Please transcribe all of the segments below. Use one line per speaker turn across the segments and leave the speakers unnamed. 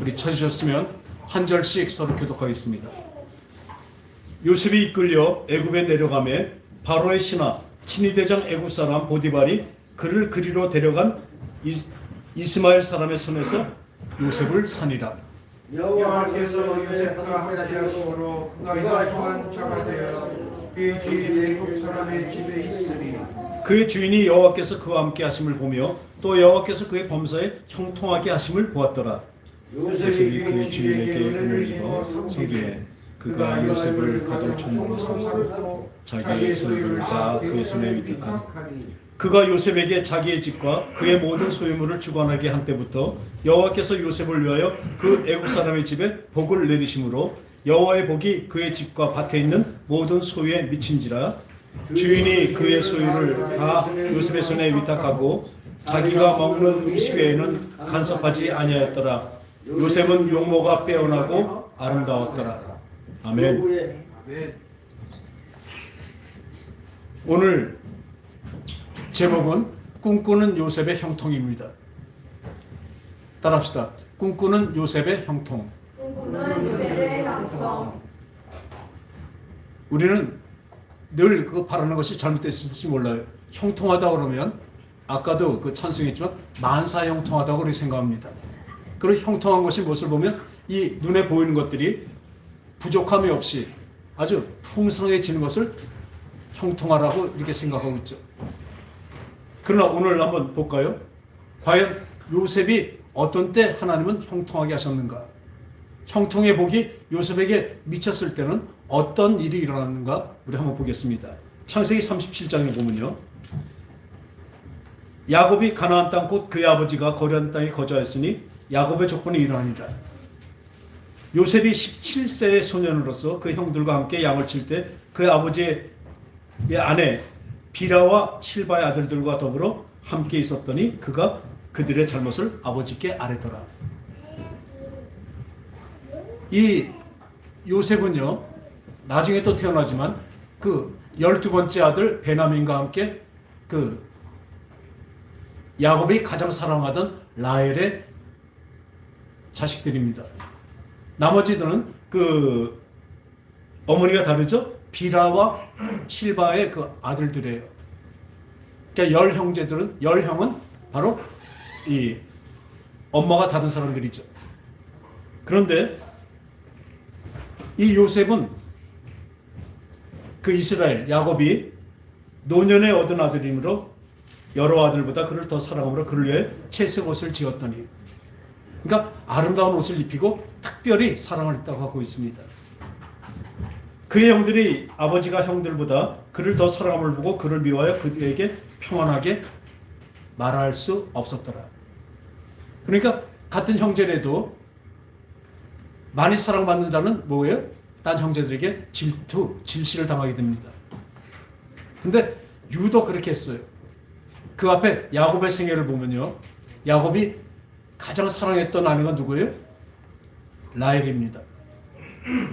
우리 찾으셨으면 한 절씩 서로 교독하겠습니다. 요셉이 이끌려 애굽에 내려가매 바로의 신하 친위대장 애굽 사람 보디발이 그를 그리로 데려간 이스마엘 사람의 손에서 요셉을 산이라.
여호와께서 요셉과 함께하심으로 그가 혈통한 자가 되어 그의 주인 애굽 사람의 집에 있으니
그의 주인이 여호와께서 그와 함께 하심을 보며 또 여호와께서 그의 범사에 형통하게 하심을 보았더라. 요셉이 그의 주인에게 은을 입어 성기에 그가 요셉을 가장 총무로 삼고 자기의 소유를 다 그의 손에 위탁하니 그가 요셉에게 자기의 집과 그의 모든 소유물을 주관하게 한 때부터 여호와께서 요셉을 위하여 그 애굽 사람의 집에 복을 내리심으로 여호와의 복이 그의 집과 밭에 있는 모든 소유에 미친지라. 주인이 그의 소유를 다 요셉의 손에 위탁하고 자기가 먹는 음식 외에는 간섭하지 아니하였더라. 요셉은 용모가 빼어나고 아름다웠더라. 아멘. 오늘 제목은 꿈꾸는 요셉의 형통입니다. 따라합시다. 꿈꾸는 요셉의 형통.
꿈꾸는 요셉의 형통.
우리는 늘 그거 바라는 것이 잘못됐을지 몰라요. 형통하다 그러면 아까도 그 찬송했지만 만사 형통하다고 그렇게 생각합니다. 그런 형통한 것이 무엇을 보면 이 눈에 보이는 것들이 부족함이 없이 아주 풍성해지는 것을 형통하라고 이렇게 생각하고 있죠. 그러나 오늘 한번 볼까요? 과연 요셉이 어떤 때 하나님은 형통하게 하셨는가? 형통의 복이 요셉에게 미쳤을 때는 어떤 일이 일어났는가? 우리 한번 보겠습니다. 창세기 37장에 보면요. 야곱이 가나안 땅 곧 그의 아버지가 거류한 땅에 거주하였으니 야곱의 족보는 이러하니라. 요셉이 17세의 소년으로서 그 형들과 함께 양을 칠 때 그의 아버지의 아내 비라와 실바의 아들들과 더불어 함께 있었더니 그가 그들의 잘못을 아버지께 아뢰더라. 이 요셉은요, 나중에 또 태어나지만 그 12번째 아들 베냐민과 함께 그 야곱이 가장 사랑하던 라헬의 자식들입니다. 나머지들은 그 어머니가 다르죠? 비라와 실바의 그 아들들이에요. 그러니까 열 형은 바로 이 엄마가 다른 사람들이죠. 그런데 이 요셉은 그 이스라엘 야곱이 노년에 얻은 아들이므로 여러 아들보다 그를 더 사랑함으로 그를 위해 채색 옷을 지었더니, 그러니까 아름다운 옷을 입히고 특별히 사랑을 했다고 하고 있습니다. 그의 형들이 아버지가 형들보다 그를 더 사랑함을 보고 그를 미워하여 그에게 평안하게 말할 수 없었더라. 그러니까 같은 형제라도 많이 사랑받는 자는 뭐예요? 딴 형제들에게 질시를 당하게 됩니다. 근데 유독 그렇게 했어요. 그 앞에 야곱의 생애를 보면요, 야곱이 가장 사랑했던 아내가 누구예요? 라헬입니다.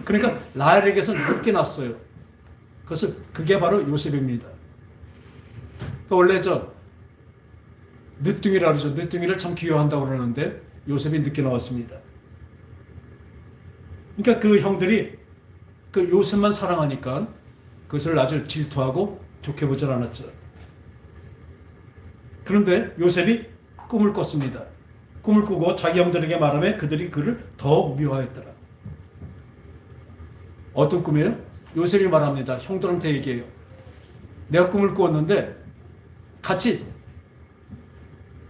그러니까 라헬에게서 늦게 났어요. 그게 바로 요셉입니다. 원래 늦둥이라 그러죠. 늦둥이를 참 귀여워한다고 그러는데 요셉이 늦게 나왔습니다. 그러니까 그 형들이 그 요셉만 사랑하니까 그것을 아주 질투하고 좋게 보질 않았죠. 그런데 요셉이 꿈을 꿨습니다. 꿈을 꾸고 자기 형들에게 말하며 그들이 그를 더욱 미워했더라. 어떤 꿈이에요? 요셉이 말합니다. 형들한테 얘기해요. 내가 꿈을 꾸었는데 같이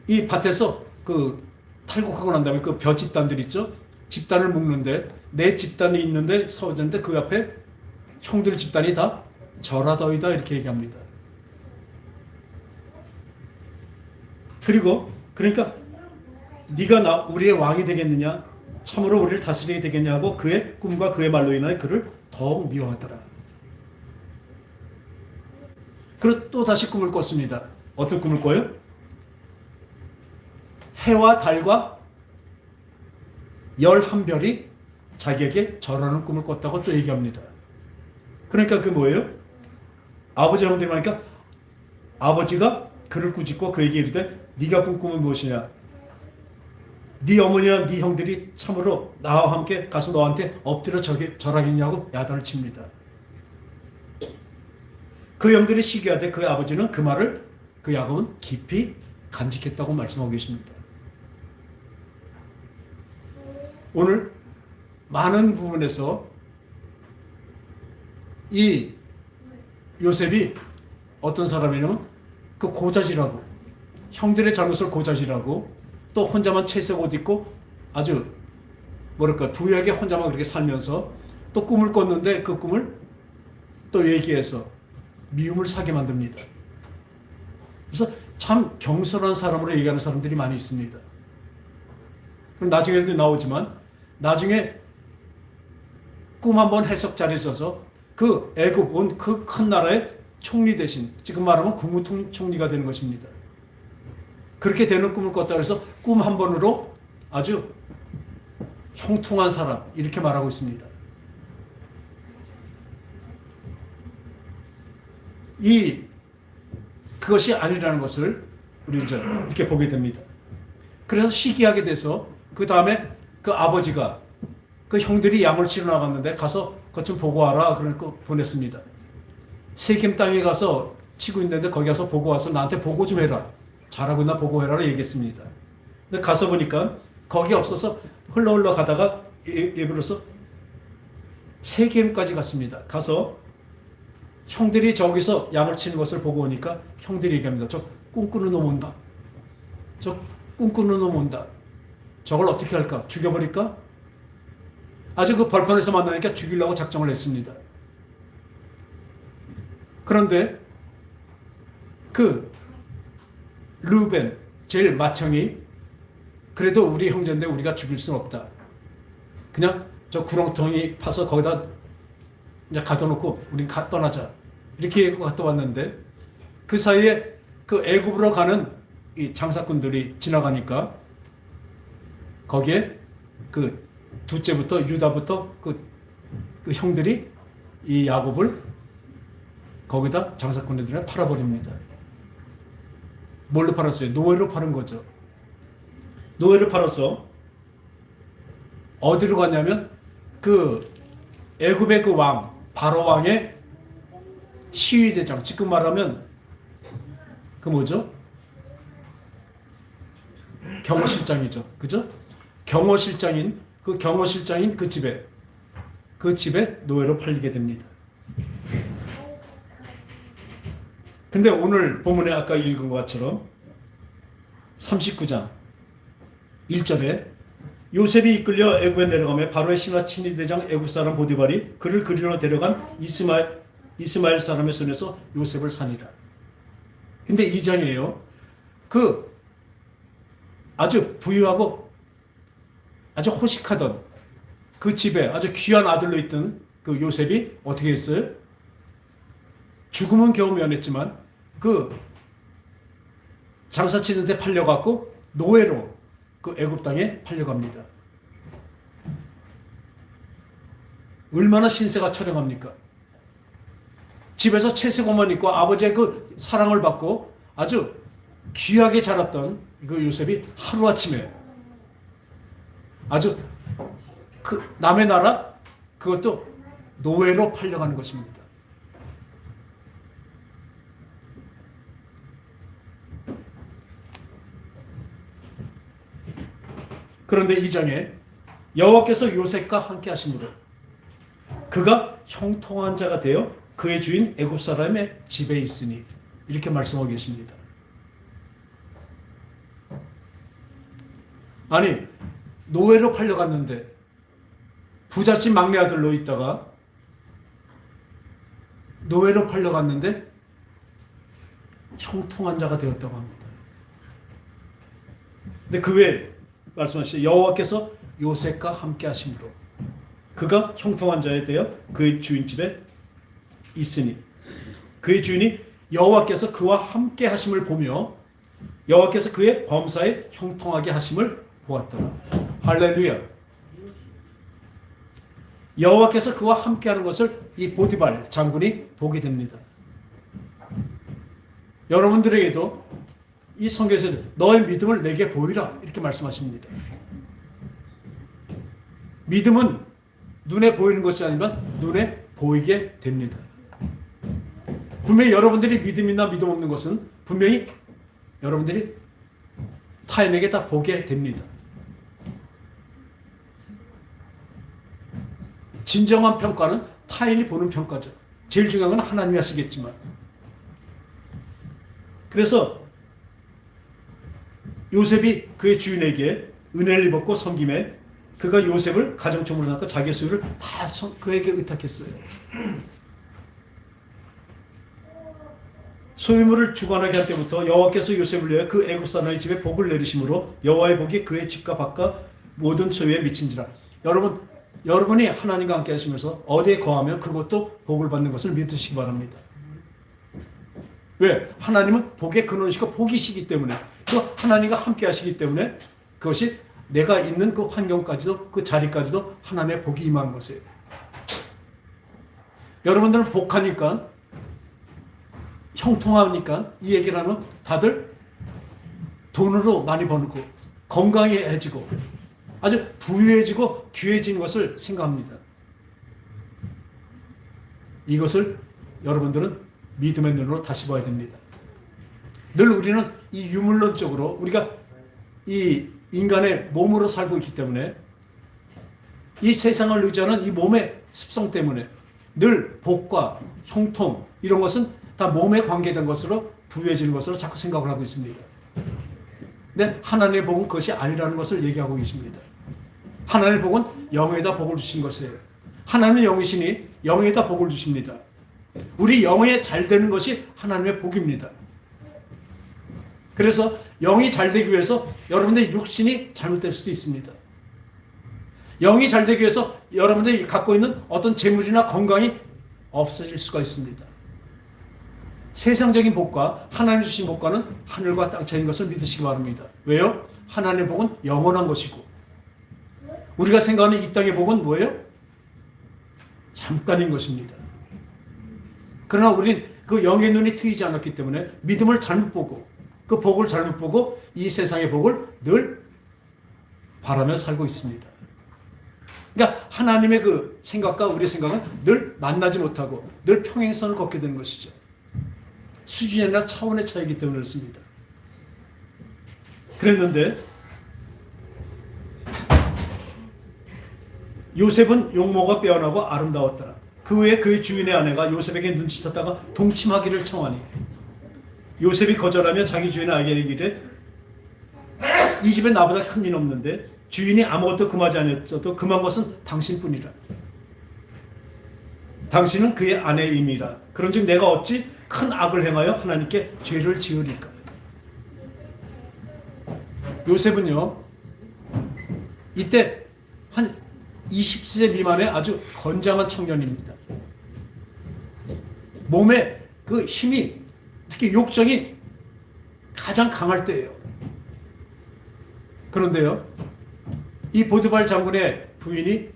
이 밭에서 그 탈곡하고 난 다음에 그 벼 집단들 있죠? 집단을 묶는데 내 집단이 있는데 서는데 그 앞에 형들 집단이 다 절하더이다 이렇게 얘기합니다. 그리고 그러니까 네가 우리의 왕이 되겠느냐? 참으로 우리를 다스리게 되겠냐 하고 그의 꿈과 그의 말로 인하여 그를 더욱 미워하더라. 그리고 또 다시 꿈을 꿨습니다. 어떤 꿈을 꿔요? 해와 달과 11별이 자기에게 절하는 꿈을 꿨다고 또 얘기합니다. 그러니까 그 뭐예요? 아버지 형들이 말하니까 아버지가 그를 꾸짖고 그에게 이르되 네가 꾼 꿈은 무엇이냐? 네 어머니와 네 형들이 참으로 나와 함께 가서 너한테 엎드려 절하겠냐고 야단을 칩니다. 그 형들이 시기하되 그 아버지는 그 말을 그 야곱은 깊이 간직했다고 말씀하고 계십니다. 오늘 많은 부분에서 이 요셉이 어떤 사람이냐면 그 고자질하고 형들의 잘못을 고자질하고 또 혼자만 채색 옷 입고 아주 뭐랄까 부유하게 혼자만 그렇게 살면서 또 꿈을 꿨는데 그 꿈을 또 얘기해서 미움을 사게 만듭니다. 그래서 참 경솔한 사람으로 얘기하는 사람들이 많이 있습니다. 그럼 나중에도 나오지만 나중에 꿈 한번 해석 자리에 서서 그 애굽 온 그 큰 나라의 총리 대신 지금 말하면 국무총리가 되는 것입니다. 그렇게 되는 꿈을 꿨다 그래서 꿈 한 번으로 아주 형통한 사람 이렇게 말하고 있습니다. 그것이 아니라는 것을 우리 이제 이렇게 보게 됩니다. 그래서 시기하게 돼서 그 다음에 그 아버지가 그 형들이 양을 치러 나갔는데 가서 그것 좀 보고 와라 그러니까 보냈습니다. 세겜 땅에 가서 치고 있는데 거기 가서 보고 와서 나한테 보고 좀 해라. 잘하고 있나 보고 해라고 얘기했습니다. 근데 가서 보니까 거기 없어서 흘러 가다가 예불로서 세겜까지 갔습니다. 가서 형들이 저기서 양을 치는 것을 보고 오니까 형들이 얘기합니다. 저 꿈꾸는 놈 온다. 저 꿈꾸는 놈 온다. 저걸 어떻게 할까? 죽여버릴까? 아주 그 벌판에서 만나니까 죽이려고 작정을 했습니다. 그런데 그 르벤 제일 맏형이 그래도 우리 형제인데 우리가 죽일 수는 없다. 그냥 저 구렁텅이 파서 거기다 이제 가둬놓고 우린 떠나자. 이렇게 얘기하고 갔다 왔는데 그 사이에 그 애굽으로 가는 이 장사꾼들이 지나가니까 거기에 그 둘째부터 유다부터 그 형들이 이 야곱을 거기다 장사꾼들에 팔아버립니다. 뭘로 팔았어요? 노예로 파는 거죠. 노예로 팔아서 어디로 갔냐면 그 애굽의 그 왕 바로 왕의 시위대장, 지금 말하면 그 뭐죠? 경호실장이죠. 그죠? 경호실장인 그 집에 노예로 팔리게 됩니다. 근데 오늘 본문에 아까 읽은 것처럼 39장 1절에 요셉이 이끌려 애굽에 내려가며 바로의 신하 친위대장 애굽 사람 보디발이 그를 그리로 데려간 이스마엘 사람의 손에서 요셉을 산이라. 근데 2장이에요. 그 아주 부유하고 아주 호식하던 그 집에 아주 귀한 아들로 있던 그 요셉이 어떻게 했어요? 죽음은 겨우 면했지만 그 장사 치는데 팔려갖고 노예로 그 애굽 땅에 팔려갑니다. 얼마나 신세가 처량합니까? 집에서 채색 옷만 입고 아버지의 그 사랑을 받고 아주 귀하게 자랐던 그 요셉이 하루아침에 아주 그 남의 나라 그것도 노예로 팔려가는 것입니다. 그런데 이 장에 여호와께서 요셉과 함께 하심으로 그가 형통한 자가 되어 그의 주인 애굽 사람의 집에 있으니 이렇게 말씀하고 계십니다. 아니 노예로 팔려갔는데 부잣집 막내 아들로 있다가 노예로 팔려갔는데 형통한 자가 되었다고 합니다. 근데 그 외에 말씀하시죠. 여호와께서 요셉과 함께 하심으로 그가 형통한 자에 대하여 그의 주인집에 있으니 그의 주인이 여호와께서 그와 함께 하심을 보며 여호와께서 그의 범사에 형통하게 하심을 보았더라. 할렐루야. 여호와께서 그와 함께하는 것을 이 보디발 장군이 보게 됩니다. 여러분들에게도 이 성경에서 너의 믿음을 내게 보이라 이렇게 말씀하십니다. 믿음은 눈에 보이는 것이 아니면 눈에 보이게 됩니다. 분명히 여러분들이 믿음이나 믿음 없는 것은 분명히 여러분들이 타인에게 다 보게 됩니다. 진정한 평가는 타인이 보는 평가죠. 제일 중요한 건 하나님이 하시겠지만. 그래서 요셉이 그의 주인에게 은혜를 입었고 섬김에 그가 요셉을 가정총무로 낳고 자기의 소유를 다 그에게 의탁했어요. 소유물을 주관하게 할 때부터 여호와께서 요셉을 위하여 그 애굽 사람의 집에 복을 내리심으로 여호와의 복이 그의 집과 밭과 모든 소유에 미친지라. 여러분이 하나님과 함께 하시면서 어디에 거하면 그것도 복을 받는 것을 믿으시기 바랍니다. 왜? 하나님은 복의 근원이시고 복이시기 때문에, 또 하나님과 함께 하시기 때문에 그것이 내가 있는 그 환경까지도, 그 자리까지도 하나님의 복이 임한 것이에요. 여러분들은 복하니까, 형통하니까 이 얘기를 하면 다들 돈으로 많이 벌고 건강해지고 아주 부유해지고 귀해진 것을 생각합니다. 이것을 여러분들은 믿음의 눈으로 다시 봐야 됩니다. 늘 우리는 이 유물론적으로 우리가 이 인간의 몸으로 살고 있기 때문에 이 세상을 의지하는 이 몸의 습성 때문에 늘 복과 형통 이런 것은 다 몸에 관계된 것으로 부유해지는 것으로 자꾸 생각을 하고 있습니다. 근데 하나님의 복은 그것이 아니라는 것을 얘기하고 계십니다. 하나님의 복은 영에다 복을 주신 것이에요. 하나님은 영이시니 영에다 복을 주십니다. 우리 영에 잘 되는 것이 하나님의 복입니다. 그래서 영이 잘 되기 위해서 여러분들의 육신이 잘못될 수도 있습니다. 영이 잘 되기 위해서 여러분들이 갖고 있는 어떤 재물이나 건강이 없어질 수가 있습니다. 세상적인 복과 하나님 주신 복과는 하늘과 땅 차이인 것을 믿으시기 바랍니다. 왜요? 하나님의 복은 영원한 것이고 우리가 생각하는 이 땅의 복은 뭐예요? 잠깐인 것입니다. 그러나 우리는 그 영의 눈이 트이지 않았기 때문에 믿음을 잘못 보고 그 복을 잘못 보고 이 세상의 복을 늘 바라며 살고 있습니다. 그러니까 하나님의 그 생각과 우리의 생각은 늘 만나지 못하고 늘 평행선을 걷게 되는 것이죠. 수준이나 차원의 차이기 때문에 그렇습니다. 그랬는데 요셉은 용모가 빼어나고 아름다웠더라. 그 후에 그의 주인의 아내가 요셉에게 눈치쳤다가 동침하기를 청하니 요셉이 거절하며 자기 주인의 아내에게 이르되 이 집에 나보다 큰 일 없는데 주인이 아무것도 금하지 않았어도 금한 것은 당신뿐이라. 당신은 그의 아내임이라. 그런즉 내가 어찌 큰 악을 행하여 하나님께 죄를 지으리까. 요셉은요 이때 한 20세 미만의 아주 건장한 청년입니다. 몸에 그 힘이 특히 욕정이 가장 강할 때예요. 그런데요 이 보디발 장군의 부인이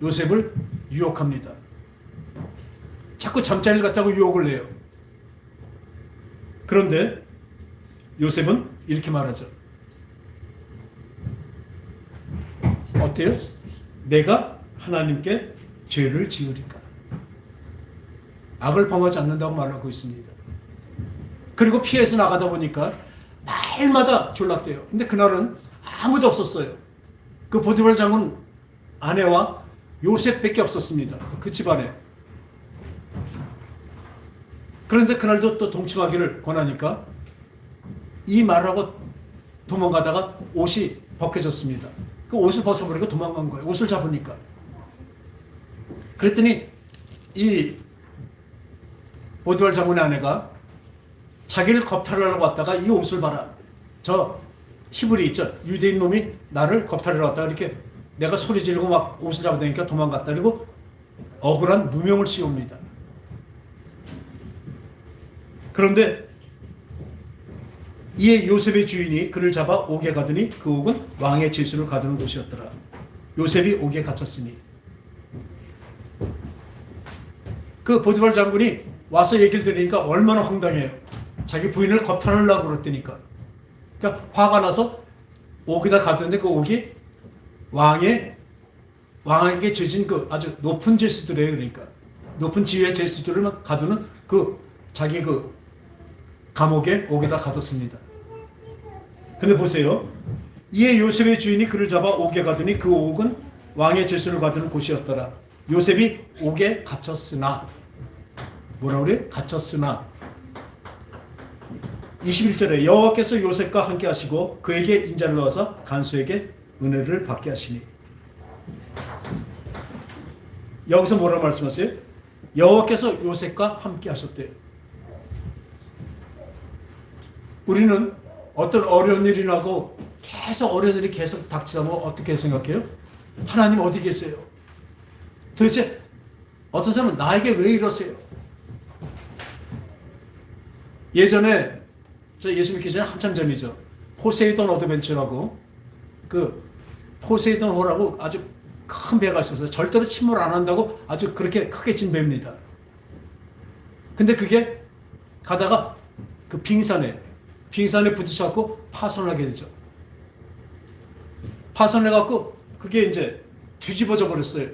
요셉을 유혹합니다. 자꾸 잠자리를 갖자고 유혹을 해요. 그런데 요셉은 이렇게 말하죠. 어때요? 내가 하나님께 죄를 지으리까. 악을 범하지 않는다고 말하고 있습니다. 그리고 피해서 나가다 보니까 날마다 졸랐대요. 근데 그날은 아무도 없었어요. 그 보디발 장군 아내와 요셉밖에 없었습니다. 그 집안에. 그런데 그날도 또 동침하기를 권하니까 이 말을 하고 도망가다가 옷이 벗겨졌습니다. 그 옷을 벗어버리고 도망간 거예요. 옷을 잡으니까. 그랬더니 이 보디발 장군의 아내가 자기를 겁탈하려고 왔다가 이 옷을 봐라. 저 히브리 있죠. 유대인 놈이 나를 겁탈하려고 왔다가 이렇게 내가 소리 지르고 막 옷을 잡아다니까 도망갔다. 그리고 억울한 누명을 씌웁니다. 그런데 이에 요셉의 주인이 그를 잡아 옥에 가더니 그 옥은 왕의 제수를 가두는 곳이었더라. 요셉이 옥에 갇혔으니 그 보디발 장군이 와서 얘기를 들으니까 얼마나 황당해요. 자기 부인을 겁탈하려고 그랬다니까. 그러니까 화가 나서 옥에다 가두는데 그 옥이 왕의 왕에게 죄진 그 아주 높은 죄수들이에요. 그러니까 높은 지위의 죄수들을 가두는 그 자기 그 감옥에 옥에다 가뒀습니다. 근데 보세요. 이에 요셉의 주인이 그를 잡아 옥에 가두니 그 옥은 왕의 죄수를 가두는 곳이었더라. 요셉이 옥에 갇혔으나 뭐라 그래? 갇혔으나 21절에 여호와께서 요셉과 함께 하시고 그에게 인자를 넣어서 간수에게 은혜를 받게 하시니. 여기서 뭐라고 말씀하세요? 여호와께서 요셉과 함께 하셨대요. 우리는 어떤 어려운 일이 나고 계속 어려운 일이 계속 닥치면 어떻게 생각해요? 하나님 어디 계세요? 도대체 어떤 사람은 나에게 왜 이러세요? 예전에 저 예수 믿기 전에 한참 전이죠. 포세이돈 어드벤처라고 그 포세이돈 호라고 아주 큰 배가 있어서 절대로 침몰 안 한다고 아주 그렇게 크게 진 배입니다. 근데 그게 가다가 그 빙산에 부딪혀갖고 파손하게 되죠. 파손해갖고 그게 이제 뒤집어져 버렸어요.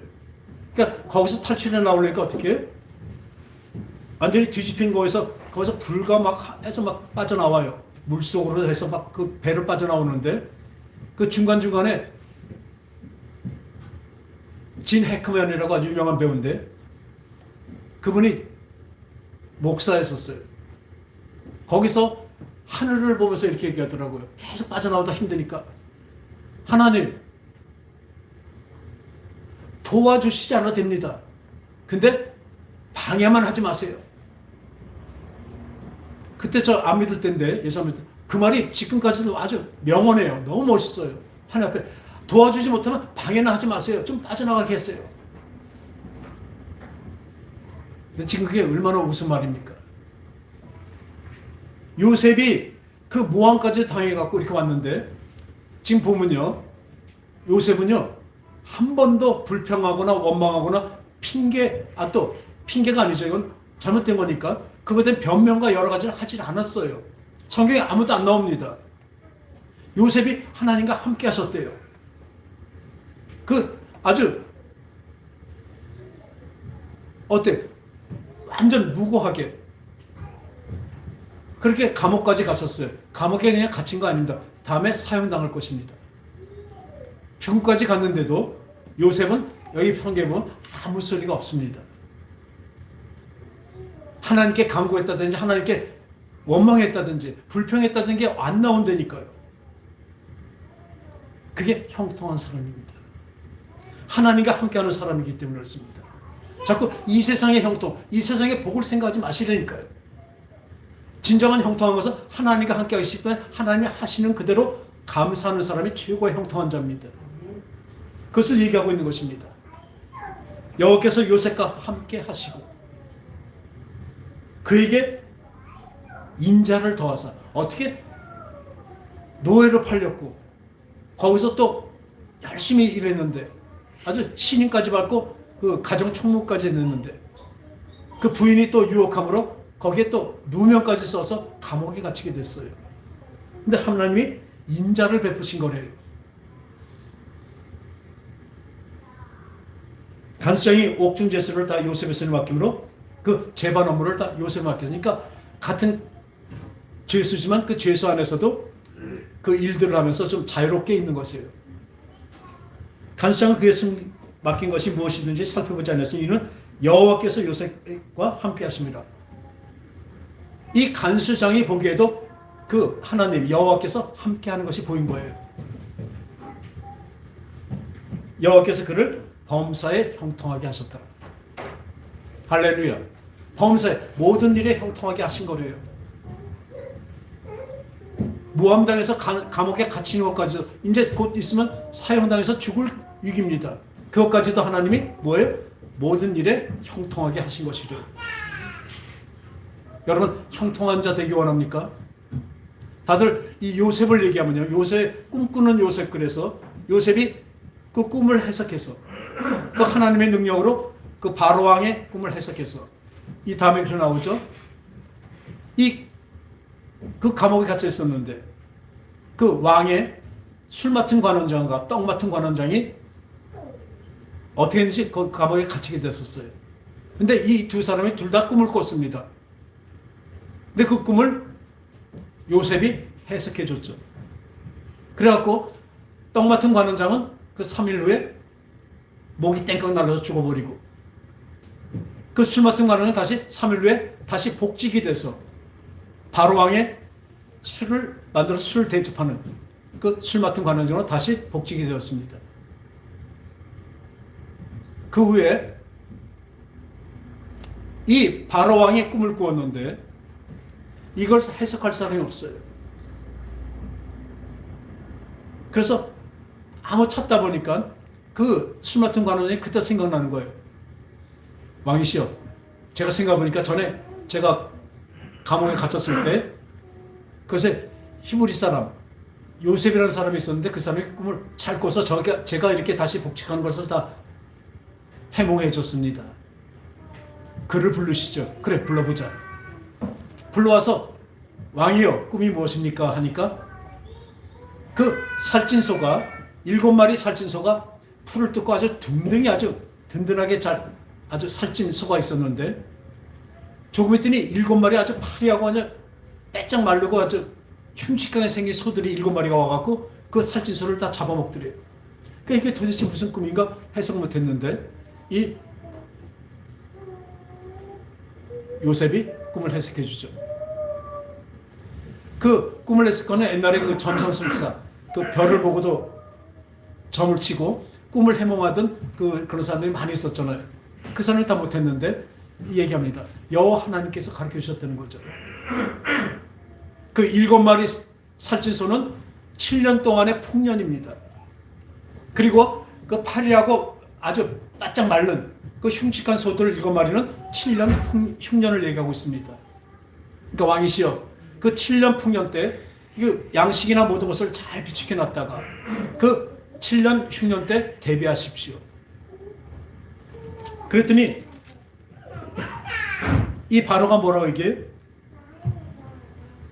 그러니까 거기서 탈출해 나오려니까 어떻게 해요? 완전히 뒤집힌 거에서 거기서 불과 막 해서 막 빠져나와요. 물속으로 해서 막 그 배를 빠져나오는데 그 중간중간에 진 해크맨이라고 아주 유명한 배우인데 그분이 목사였었어요. 거기서 하늘을 보면서 이렇게 얘기하더라고요. 계속 빠져나오다 힘드니까 하나님 도와주시지 않아도 됩니다. 근데 방해만 하지 마세요. 그때 저 안 믿을 때인데 예수 안 믿을 때 그 말이 지금까지도 아주 명언해요. 너무 멋있어요. 하나님 앞에 도와주지 못하면 방해는 하지 마세요. 좀 빠져나가게 했어요. 근데 지금 그게 얼마나 우스운 말입니까? 요셉이 그 모함까지 당해갖고 이렇게 왔는데 지금 보면요. 요셉은요. 한 번도 불평하거나 원망하거나 또 핑계가 아니죠. 이건 잘못된 거니까 그것에 대한 변명과 여러 가지를 하질 않았어요. 성경에 아무도 안 나옵니다. 요셉이 하나님과 함께 하셨대요. 그 아주 어때? 완전 무고하게 그렇게 감옥까지 갔었어요. 감옥에 그냥 갇힌 거 아닙니다. 다음에 사형당할 것입니다. 죽음까지 갔는데도 요셉은 여기 성경에 보면 아무 소리가 없습니다. 하나님께 간구했다든지 하나님께 원망했다든지 불평했다든지 게 안 나온다니까요. 그게 형통한 사람입니다. 하나님과 함께하는 사람이기 때문에 그렇습니다. 자꾸 이 세상의 형통, 이 세상의 복을 생각하지 마시라니까요. 진정한 형통한 것은 하나님과 함께 하실 때 하나님이 하시는 그대로 감사하는 사람이 최고의 형통한 자입니다. 그것을 얘기하고 있는 것입니다. 여호와께서 요셉과 함께 하시고 그에게 인자를 더하사 어떻게 노예로 팔렸고 거기서 또 열심히 일했는데 아주 신임까지 받고 그 가정 총무까지 했는데 그 부인이 또 유혹함으로 거기에 또 누명까지 써서 감옥에 갇히게 됐어요. 근데 하나님이 인자를 베푸신 거래요. 간수장이 옥중제수를 다 요셉의 손에 맡김으로 그 재반 업무를 다 요셉에 맡겼으니까 같은 죄수지만 그 죄수 안에서도 그 일들을 하면서 좀 자유롭게 있는 것이에요. 간수장은 그에 맡긴 것이 무엇이든지 살펴보지 않았으니 이는 여호와께서 요셉과 함께 하십니다. 이 간수장이 보기에도 그 하나님 여호와께서 함께 하는 것이 보인 거예요. 여호와께서 그를 범사에 형통하게 하셨다. 할렐루야. 범사에 모든 일에 형통하게 하신 거래요. 모함당해서 감옥에 갇히는 것까지도 이제 곧 있으면 사형당해서 죽을 위기입니다. 그것까지도 하나님이 뭐예요? 모든 일에 형통하게 하신 것이래요. 여러분 형통한 자 되기 원합니까? 다들 이 요셉을 얘기하면요. 요셉 꿈꾸는 요셉 그래서 요셉이 그 꿈을 해석해서 그 하나님의 능력으로 그 바로 왕의 꿈을 해석해서 이 다음에 그렇게 나오죠. 그 감옥에 갇혀 있었는데 그 왕의 술 맡은 관원장과 떡 맡은 관원장이 어떻게 했는지 그 감옥에 갇히게 됐었어요. 근데 이 두 사람이 둘 다 꿈을 꿨습니다. 근데 그 꿈을 요셉이 해석해 줬죠. 그래갖고 떡 맡은 관원장은 그 3일 후에 목이 땡깡 날아서 죽어버리고, 그 술 맡은 관원은 다시 3일 후에 다시 복직이 돼서 바로 왕의 술을 만들어서 술을 대접하는 그 술 맡은 관원장으로 다시 복직이 되었습니다. 그 후에 이 바로 왕의 꿈을 꾸었는데 이걸 해석할 사람이 없어요. 그래서 아무 찾다 보니까 그 술 맡은 관원이 그때 생각나는 거예요. 왕이시여, 제가 생각해보니까 전에 제가 감옥에 갇혔을 때 그것에 히브리 사람 요셉이라는 사람이 있었는데 그 사람이 꿈을 잘 꿔서 제가 이렇게 다시 복직한 것을 다 해몽해 줬습니다. 그를 부르시죠. 그래, 불러보자. 불러와서 왕이여, 꿈이 무엇입니까? 하니까 그 살찐소가 7마리 살찐소가 풀을 뜯고 아주 둥둥이 아주 든든하게 잘 아주 살찐 소가 있었는데 조금 있더니 7마리 아주 파리하고 아주 빼짝 마르고 아주 흉측하게 생긴 소들이 7마리가 와갖고 그 살찐 소를 다 잡아먹더래요. 그러니까 이게 도대체 무슨 꿈인가 해석 못했는데 이 요셉이 꿈을 해석해 주죠. 그 꿈을 해석하는 옛날에 그 점성술사, 그 별을 보고도 점을 치고 꿈을 해몽하던 그런 사람들이 많이 있었잖아요. 그 사람이 다 못했는데 얘기합니다. 여호와 하나님께서 가르쳐 주셨다는 거죠. 그 7마리 살찐 소는 7년 동안의 풍년입니다. 그리고 그 파리하고 아주 바짝 마른 그 흉측한 소들 7마리는 7년 흉년을 얘기하고 있습니다. 그러니까 왕이시여, 그 7년 풍년 때 양식이나 모든 것을 잘 비축해 놨다가 그 7년 흉년 때 대비하십시오. 그랬더니 이 바로가 뭐라고 얘기해요?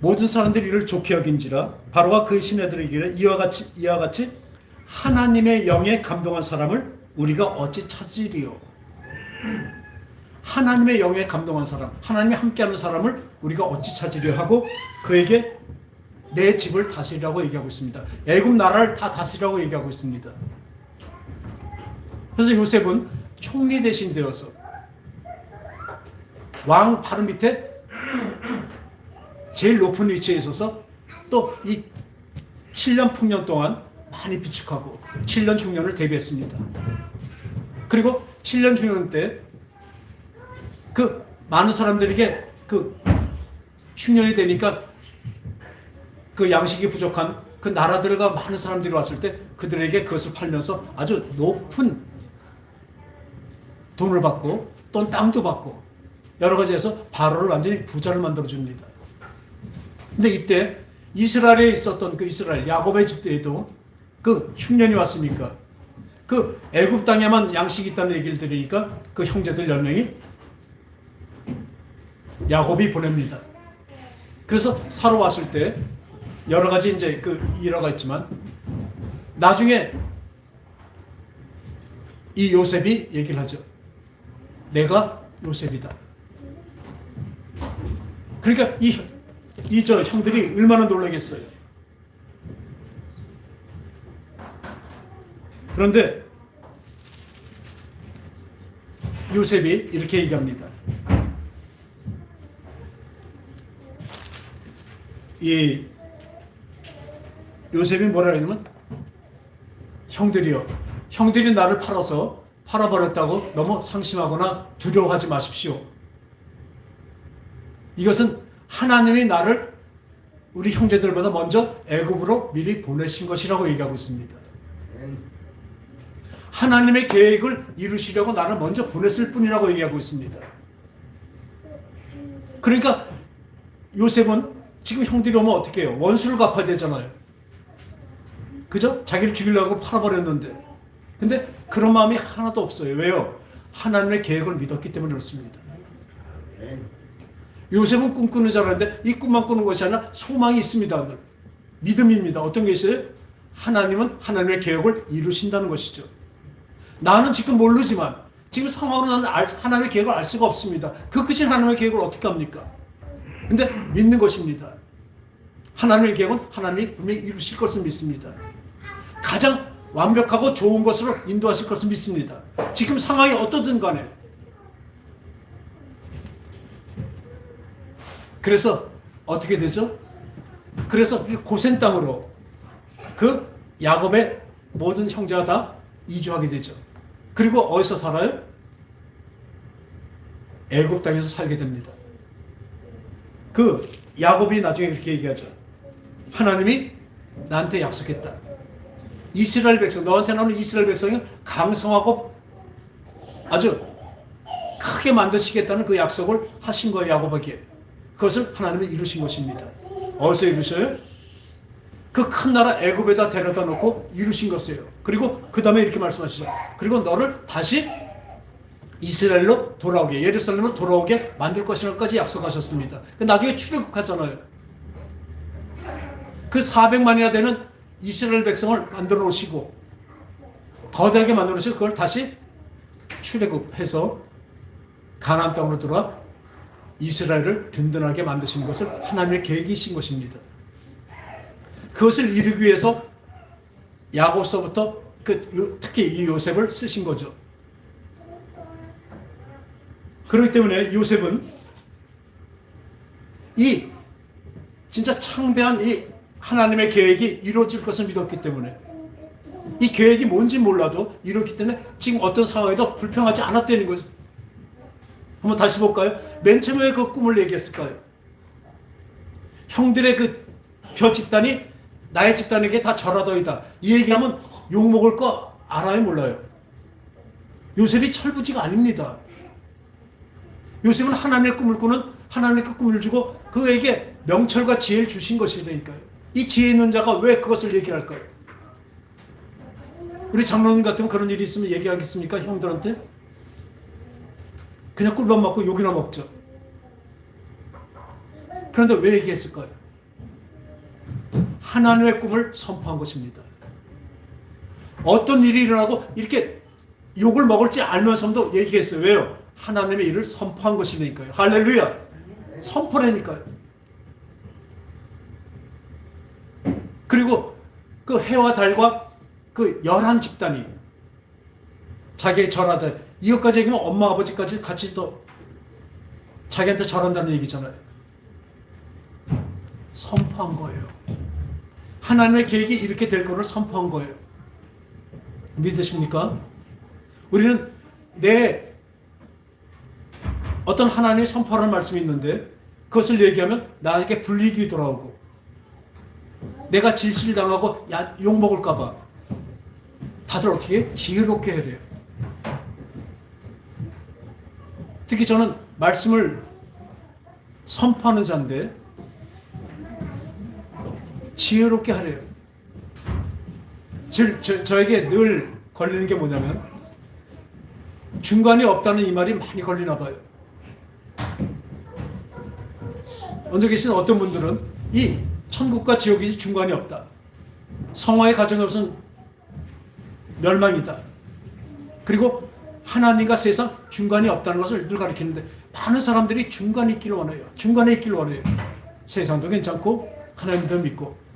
모든 사람들이 이를 좋게 여긴지라 바로가 그 시내들에게 이와 같이 하나님의 영에 감동한 사람을 우리가 어찌 찾으리요? 하나님의 영에 감동한 사람, 하나님이 함께하는 사람을 우리가 어찌 찾으려 하고 그에게 내 집을 다스리라고 얘기하고 있습니다. 애굽 나라를 다 다스리라고 얘기하고 있습니다. 그래서 요셉은 총리 대신 되어서 왕 바로 밑에 제일 높은 위치에 있어서 또 이 7년 풍년 동안 많이 비축하고 7년 중년을 대비했습니다. 그리고 7년 중년 때 그 많은 사람들에게 그 흉년이 되니까 그 양식이 부족한 그 나라들과 많은 사람들이 왔을 때 그들에게 그것을 팔면서 아주 높은 돈을 받고 또 땅도 받고 여러 가지에서 바로를 완전히 부자를 만들어 줍니다. 근데 이때 이스라엘에 있었던 그 이스라엘 야곱의 집에도 그 흉년이 왔으니까 그 애굽 땅에만 양식이 있다는 얘기를 들으니까 그 형제들 10명이 야곱이 보냅니다. 그래서 사러 왔을 때 여러 가지 이제 그 일화가 있지만 나중에 이 요셉이 얘기를 하죠. 내가 요셉이다. 그러니까 이 형들이 얼마나 놀라겠어요. 그런데 요셉이 이렇게 얘기합니다. 이 요셉이 뭐라 하냐면 형들이 나를 팔아버렸다고 너무 상심하거나 두려워하지 마십시오. 이것은 하나님이 나를 우리 형제들보다 먼저 애굽으로 미리 보내신 것이라고 얘기하고 있습니다. 하나님의 계획을 이루시려고 나를 먼저 보냈을 뿐이라고 얘기하고 있습니다. 그러니까 요셉은 지금 형들이 오면 어떻게 해요? 원수를 갚아야 되잖아요. 그죠? 자기를 죽이려고 팔아버렸는데. 근데 그런 마음이 하나도 없어요. 왜요? 하나님의 계획을 믿었기 때문에 그렇습니다. 요셉은 꿈꾸는 자라는데 이 꿈만 꾸는 것이 아니라 소망이 있습니다. 믿음입니다. 어떤 게 있어요? 하나님은 하나님의 계획을 이루신다는 것이죠. 나는 지금 모르지만 지금 상황으로 나는 하나님의 계획을 알 수가 없습니다. 그 크신 하나님의 계획을 어떻게 합니까? 근데 믿는 것입니다. 하나님의 계획은 하나님이 분명히 이루실 것을 믿습니다. 가장 완벽하고 좋은 것으로 인도하실 것을 믿습니다. 지금 상황이 어떠든 간에. 그래서 어떻게 되죠? 그래서 고센 땅으로 그 야곱의 모든 형제가 다 이주하게 되죠. 그리고 어디서 살아요? 애굽 땅에서 살게 됩니다. 그 야곱이 나중에 이렇게 얘기하죠. 하나님이 나한테 약속했다. 이스라엘 백성, 너한테 나오는 이스라엘 백성이 강성하고 아주 크게 만드시겠다는 그 약속을 하신 거예요, 야곱에게. 그것을 하나님이 이루신 것입니다. 어디서 이루셔요? 그 큰 나라 애굽에다 데려다 놓고 이루신 것이에요. 그리고 그 다음에 이렇게 말씀하시죠. 그리고 너를 다시 이스라엘로 돌아오게, 예루살렘으로 돌아오게 만들 것이라고까지 약속하셨습니다. 나중에 출애굽하잖아요. 그 400만이나 되는 이스라엘 백성을 만들어 놓으시고 거대하게 만들어 놓으시고 그걸 다시 출애굽해서 가나안 땅으로 돌아와 이스라엘을 든든하게 만드신 것을 하나님의 계획이신 것입니다. 그것을 이루기 위해서 야곱서부터 특히 이 요셉을 쓰신 거죠. 그렇기 때문에 요셉은 이 진짜 창대한 이 하나님의 계획이 이루어질 것을 믿었기 때문에 이 계획이 뭔지 몰라도 이뤘기 때문에 지금 어떤 상황에도 불평하지 않았다는 거죠. 한번 다시 볼까요? 맨 처음에 그 꿈을 얘기했을까요? 형들의 그 벼 집단이 나의 집단에게 다 절하더이다. 이 얘기하면 욕먹을 거 알아요, 몰라요? 요셉이 철부지가 아닙니다. 요셉은 하나님의 꿈을 꾸는 하나님의 그 꿈을 주고 그에게 명철과 지혜를 주신 것이라니까요. 이 지혜 있는 자가 왜 그것을 얘기할까요? 우리 장로님 같으면 그런 일이 있으면 얘기하겠습니까? 형들한테? 그냥 꿀밥 먹고 욕이나 먹죠. 그런데 왜 얘기했을까요? 하나님의 꿈을 선포한 것입니다. 어떤 일이 일어나고 이렇게 욕을 먹을지 알면서도 얘기했어요. 왜요? 하나님의 일을 선포한 것이니까요. 할렐루야. 선포라니까요. 그리고 그 해와 달과 그 11집단이 자기의 절하다. 이것까지 얘기하면 엄마 아버지까지 같이 또 자기한테 절한다는 얘기잖아요. 선포한 거예요. 하나님의 계획이 이렇게 될 거를 선포한 거예요. 믿으십니까? 우리는 내 어떤 하나님의 선포하는 말씀이 있는데 그것을 얘기하면 나에게 불이익이 돌아오고 내가 질질당하고 욕먹을까 봐 다들 어떻게 해? 지혜롭게 해야 돼요. 특히 저는 말씀을 선포하는 자인데 지혜롭게 하래요. 저에게 늘 걸리는 게 뭐냐면 중간이 없다는 이 말이 많이 걸리나 봐요. 먼저 계신 어떤 분들은 이 천국과 지옥이 중간이 없다. 성화의 가정이 없으면 멸망이다. 그리고 하나님과 세상 중간이 없다는 것을 늘 가르치는데 많은 사람들이 중간에 있기를 원해요. 중간에 있기를 원해요. 세상도 괜찮고 하나님도 믿고.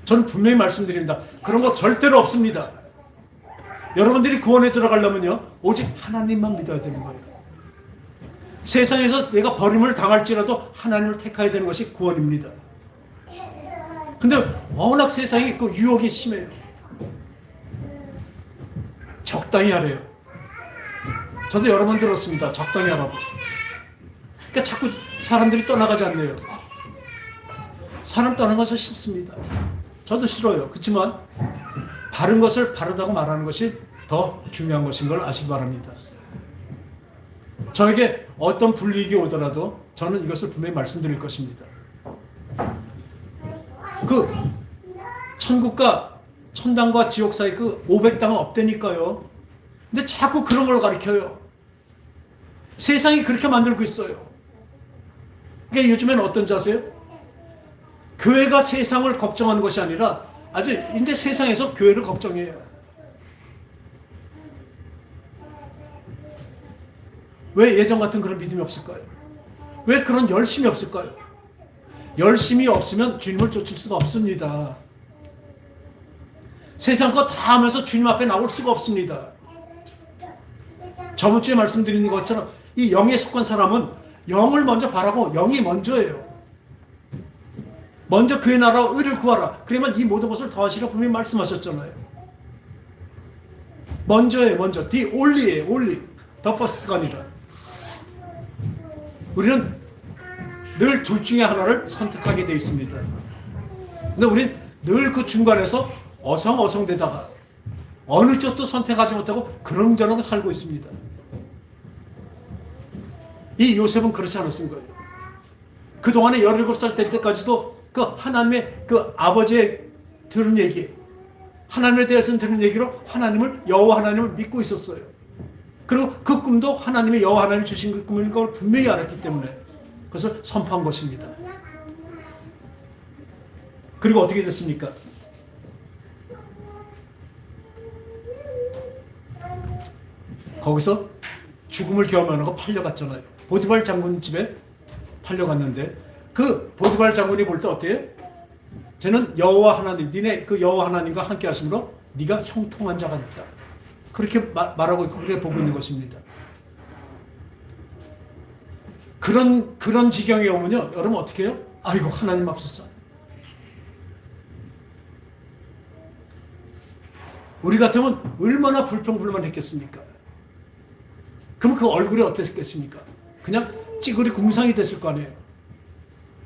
저는 분명히 말씀드립니다. 그런 거 절대로 없습니다. 여러분들이 구원에 들어가려면요 오직 하나님만 믿어야 되는 거예요. 세상에서 내가 버림을 당할지라도 하나님을 택해야 되는 것이 구원입니다. 근데 워낙 세상이 그 유혹이 심해요. 적당히 하래요. 저도 여러 번 들었습니다. 적당히 하라고. 그러니까 자꾸 사람들이 떠나가지 않네요. 사람 떠나는 것은 싫습니다. 저도 싫어요. 그렇지만 바른 것을 바르다고 말하는 것이 더 중요한 것인 걸 아시기 바랍니다. 저에게 어떤 불이익이 오더라도 저는 이것을 분명히 말씀드릴 것입니다. 그 천국과 천당과 지옥 사이 그 500당은 없다니까요. 근데 자꾸 그런 걸 가르쳐요. 세상이 그렇게 만들고 있어요. 그러니까 요즘에는 어떤 자세요? 교회가 세상을 걱정하는 것이 아니라 아주 이제 세상에서 교회를 걱정해요. 왜 예전 같은 그런 믿음이 없을까요? 왜 그런 열심이 없을까요? 열심이 없으면 주님을 쫓을 수가 없습니다. 세상 거 다 하면서 주님 앞에 나올 수가 없습니다. 저번 주에 말씀드린 것처럼 이 영에 속한 사람은 영을 먼저 바라고 영이 먼저예요. 먼저 그의 나라와 의를 구하라. 그러면 이 모든 것을 더하시라 분명히 말씀하셨잖아요. 먼저예요. 먼저. The only예요. only. The first가 아니라. 우리는 늘 둘 중에 하나를 선택하게 되어 있습니다. 근데 우리는 늘 그 중간에서 어성어성되다가 어느 쪽도 선택하지 못하고 그런저런 살고 있습니다. 이 요셉은 그렇지 않았은 거예요. 그동안에 17살 될 때까지도 그 하나님의 그 아버지의 들은 얘기, 하나님에 대해서는 들은 얘기로 하나님을, 여호와 하나님을 믿고 있었어요. 그리고 그 꿈도 하나님의 여호와 하나님이 주신 그 꿈인 걸 분명히 알았기 때문에 그것을 선포한 것입니다. 그리고 어떻게 됐습니까? 거기서 죽음을 경험하고 팔려갔잖아요. 보디발 장군 집에 팔려갔는데 그 보디발 장군이 볼 때 어때요? 저는 여호와 하나님, 니네 그 여호와 하나님과 함께 하심으로 네가 형통한 자가 됐다. 그렇게 말하고 있고 그렇게 보고 있는 것입니다. 그런 지경에 오면요, 여러분 어떻게 해요? 아이고 하나님 앞서서 우리 같으면 얼마나 불평불만했겠습니까? 그럼 그 얼굴이 어땠겠습니까? 그냥 찌그리 궁상이 됐을 거 아니에요.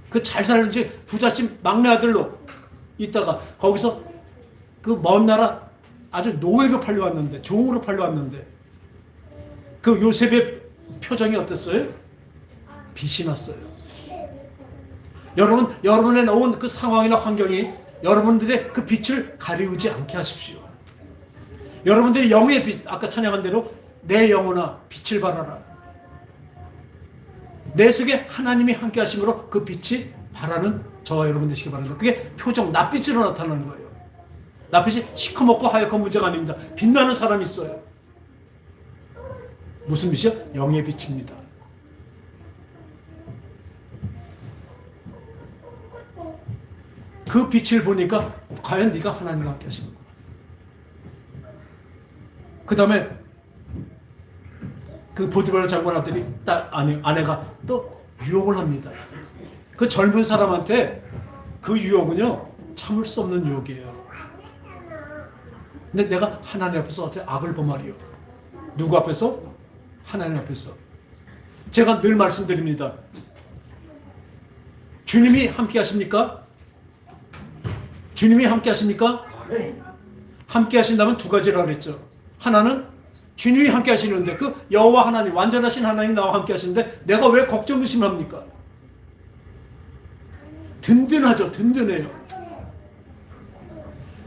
그 잘 살지 부잣집 막내 아들로 있다가 거기서 그 먼 나라 아주 노예로 팔려왔는데, 종으로 팔려왔는데 그 요셉의 표정이 어땠어요? 빛이 났어요. 여러분의 나온 그 상황이나 환경이 여러분들의 그 빛을 가리우지 않게 하십시오. 여러분들이 영의 빛, 아까 찬양한 대로 내 영혼아 빛을 발하라. 내 속에 하나님이 함께 하심으로 그 빛이 발하는 저와 여러분 되시기 바랍니다. 그게 표정, 낯빛으로 나타나는 거예요. 낯빛이 시커멓고 하얗고 문제가 아닙니다. 빛나는 사람이 있어요. 무슨 빛이요? 영의 빛입니다. 그 빛을 보니까 과연 네가 하나님과 함께 하시는구나. 그 다음에 그 보디발 장군 아들이 아내가 또 유혹을 합니다. 그 젊은 사람한테 그 유혹은요 참을 수 없는 유혹이에요. 근데 내가 하나님 앞에서 어떻게 악을 범하리요? 누구 앞에서? 하나님 앞에서. 제가 늘 말씀드립니다. 주님이 함께 하십니까? 주님이 함께 하십니까? 함께 하신다면 두 가지라고 그랬죠. 하나는 주님이 함께 하시는데 그 여호와 하나님, 완전하신 하나님 나와 함께 하시는데 내가 왜 걱정 의심합니까? 든든하죠. 든든해요.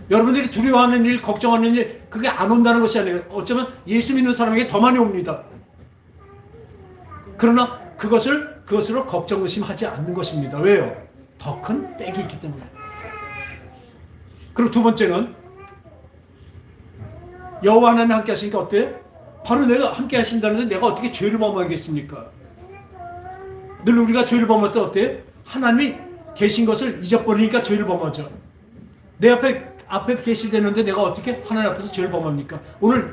여러분들이 두려워하는 일, 걱정하는 일, 그게 안 온다는 것이 아니에요. 어쩌면 예수 믿는 사람에게 더 많이 옵니다. 그러나 그것으로 걱정 의심하지 않는 것입니다. 왜요? 더 큰 백이 있기 때문에. 그리고 두 번째는 여호와 하나님 함께 하시니까 어때요? 바로 내가 함께 하신다는데 내가 어떻게 죄를 범하겠습니까? 늘 우리가 죄를 범할 때 어때요? 하나님이 계신 것을 잊어버리니까 죄를 범하죠. 내 앞에 계시되는데 내가 어떻게 하나님 앞에서 죄를 범합니까? 오늘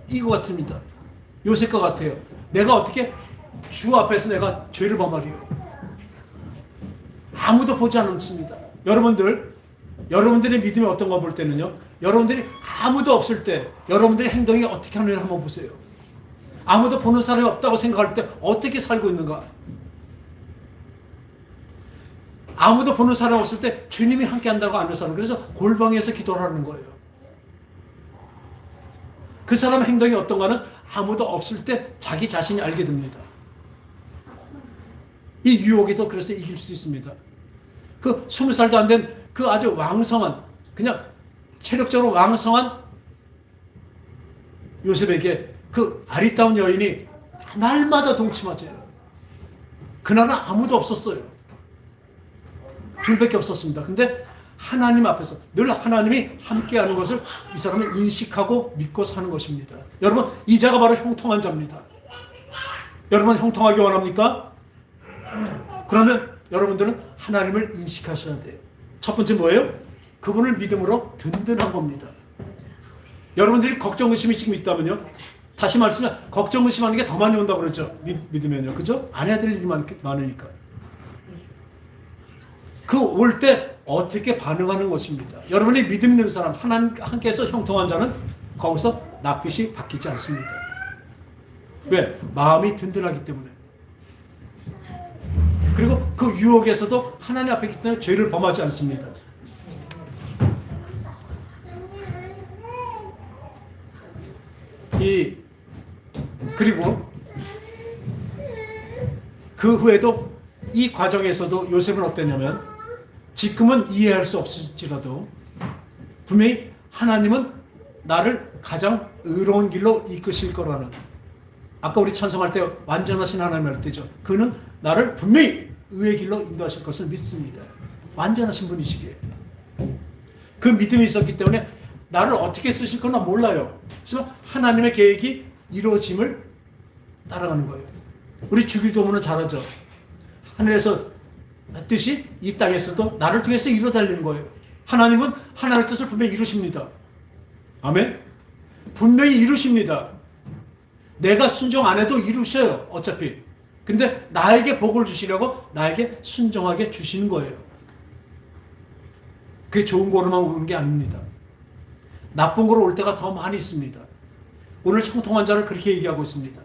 이거 같습니다. 요셉과 같아요. 내가 어떻게 주 앞에서 내가 죄를 범하리요? 아무도 보지 않습니다. 여러분들의 믿음이 어떤 거 볼 때는요, 여러분들이 아무도 없을 때 여러분들의 행동이 어떻게 하는지 한번 보세요. 아무도 보는 사람이 없다고 생각할 때 어떻게 살고 있는가? 아무도 보는 사람 없을 때 주님이 함께 한다고 아는 사람, 그래서 골방에서 기도를 하는 거예요. 그 사람 행동이 어떤가는 아무도 없을 때 자기 자신이 알게 됩니다. 이 유혹이 또 그래서 이길 수 있습니다. 그 20살도 안 된 그 아주 왕성한, 그냥 체력적으로 왕성한 요셉에게 그 아리따운 여인이 날마다 동침하죠. 그날은 아무도 없었어요. 둘밖에 없었습니다. 근데 하나님 앞에서 늘 하나님이 함께하는 것을 이 사람은 인식하고 믿고 사는 것입니다. 여러분, 이 자가 바로 형통한 자입니다. 여러분 형통하기 원합니까? 그러면 여러분들은 하나님을 인식하셔야 돼요. 첫 번째 뭐예요? 그분을 믿음으로 든든한 겁니다. 여러분들이 걱정 의심이 지금 있다면요, 다시 말씀해, 걱정 의심하는 게 더 많이 온다고 그러죠. 믿으면요, 그죠? 안 해야 될 일이 많으니까. 그 올 때 어떻게 반응하는 것입니다. 여러분이 믿음 있는 사람, 하나님께서 형통한 자는 거기서 낯빛이 바뀌지 않습니다. 왜? 마음이 든든하기 때문에. 그리고 그 유혹에서도 하나님 앞에 있기 때문에 죄를 범하지 않습니다. 그리고 그 후에도 이 과정에서도 요셉은 어땠냐면, 지금은 이해할 수 없을지라도 분명히 하나님은 나를 가장 의로운 길로 이끄실 거라는, 아까 우리 찬송할 때 완전하신 하나님 할 때죠. 그는 나를 분명히 의의 길로 인도하실 것을 믿습니다. 완전하신 분이시기에 그 믿음이 있었기 때문에 나를 어떻게 쓰실 거나 몰라요. 하지만 하나님의 계획이 이루어짐을 따라가는 거예요. 우리 주기도문은 잘하죠. 하늘에서 뜻이 이 땅에서도 나를 통해서 이루어달리는 거예요. 하나님은 하나님의 뜻을 분명히 이루십니다. 아멘. 분명히 이루십니다. 내가 순종 안 해도 이루셔요, 어차피. 근데 나에게 복을 주시려고 나에게 순종하게 주시는 거예요. 그게 좋은 거로만 오는 게 아닙니다. 나쁜 거로 올 때가 더 많이 있습니다. 오늘 형통한 자를 그렇게 얘기하고 있습니다.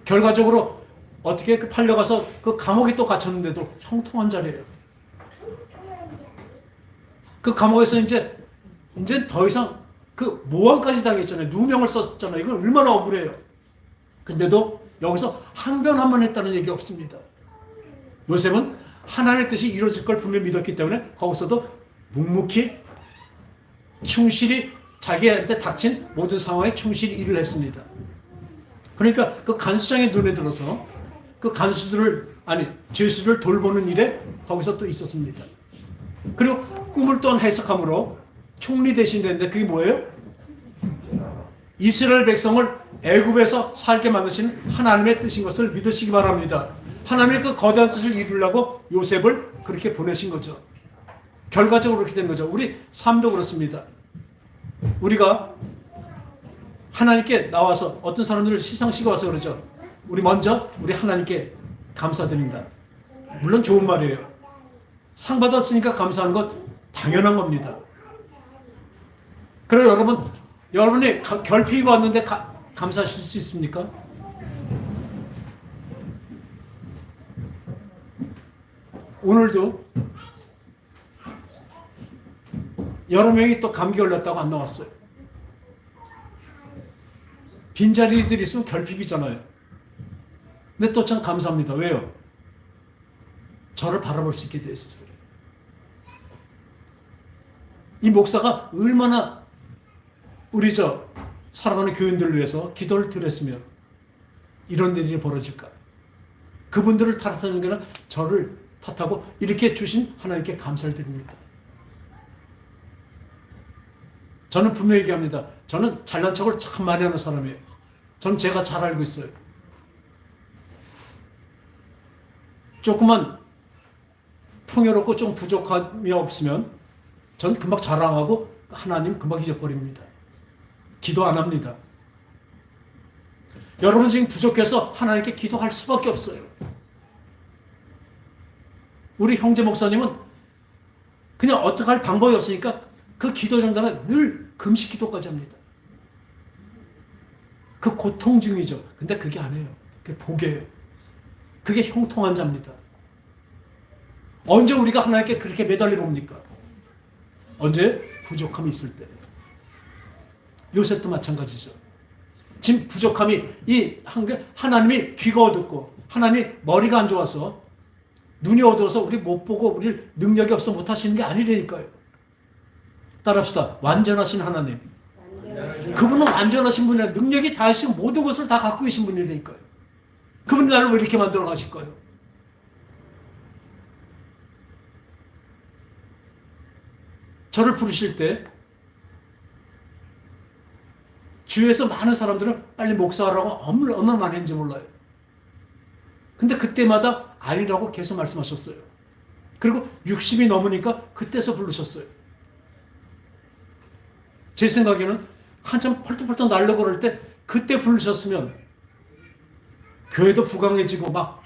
결과적으로 어떻게 팔려가서 그 감옥에 또 갇혔는데도 형통한 자래요. 그 감옥에서 이제 더 이상 그 모함까지 당했잖아요. 누명을 썼잖아요. 이건 얼마나 억울해요. 근데도 여기서 항변한번 했다는 얘기 없습니다. 요셉은 하나님의 뜻이 이루어질 걸 분명히 믿었기 때문에 거기서도 묵묵히 충실히 자기한테 닥친 모든 상황에 충실히 일을 했습니다. 그러니까 그 간수장의 눈에 들어서 그 죄수를 돌보는 일에 거기서 또 있었습니다. 그리고 꿈을 또한 해석함으로 총리 대신 됐는데 그게 뭐예요? 이스라엘 백성을 애굽에서 살게 만드신 하나님의 뜻인 것을 믿으시기 바랍니다. 하나님의 그 거대한 뜻을 이루려고 요셉을 그렇게 보내신 거죠. 결과적으로 그렇게 된 거죠. 우리 삶도 그렇습니다. 우리가 하나님께 나와서 어떤 사람들을 시상식에 와서 그러죠. 우리 먼저 우리 하나님께 감사드립니다. 물론 좋은 말이에요. 상 받았으니까 감사하는 것 당연한 겁니다. 그럼 여러분이 결핍이 왔는데 감사하실 수 있습니까? 오늘도 여러 명이 또 감기 걸렸다고 안 나왔어요. 빈자리들이 있으면 결핍이잖아요. 근데 또 참 감사합니다. 왜요? 저를 바라볼 수 있게 돼 있어서 그래요. 이 목사가 얼마나 우리 살아가는 교인들을 위해서 기도를 드렸으면 이런 일이 벌어질까? 그분들을 탓하는 게 아니라 저를 탓하고 이렇게 주신 하나님께 감사를 드립니다. 저는 분명히 얘기합니다. 저는 잘난 척을 참 많이 하는 사람이에요. 저는 제가 잘 알고 있어요. 조금만 풍요롭고 좀 부족함이 없으면 전 금방 자랑하고 하나님 금방 잊어버립니다. 기도 안 합니다. 여러분 지금 부족해서 하나님께 기도할 수밖에 없어요. 우리 형제 목사님은 그냥 어떻게 할 방법이 없으니까 그 기도 정도는 늘 금식 기도까지 합니다. 그 고통 중이죠. 근데 그게 아니에요. 그게 복이에요. 그게 형통한 자입니다. 언제 우리가 하나님께 그렇게 매달려 봅니까? 언제? 부족함이 있을 때. 요셉도 마찬가지죠. 지금 부족함이 하나님이 귀가 어둡고 하나님이 머리가 안 좋아서 눈이 어두워서 우리 못 보고 우리 능력이 없어 못 하시는 게 아니라니까요. 따라합시다. 완전하신 하나님. 그분은 완전하신 분이라 능력이 다 하시고 모든 것을 다 갖고 계신 분이라니까요. 그분이 나를 왜 이렇게 만들어 가실까요? 저를 부르실 때 주위에서 많은 사람들은 빨리 목사하라고 얼마나 많이 했는지 몰라요. 근데 그때마다 아니라고 계속 말씀하셨어요. 그리고 60이 넘으니까 그때서 부르셨어요. 제 생각에는 한참 펄떡펄떡 날려고 할 때 그때 부르셨으면 교회도 부강해지고 막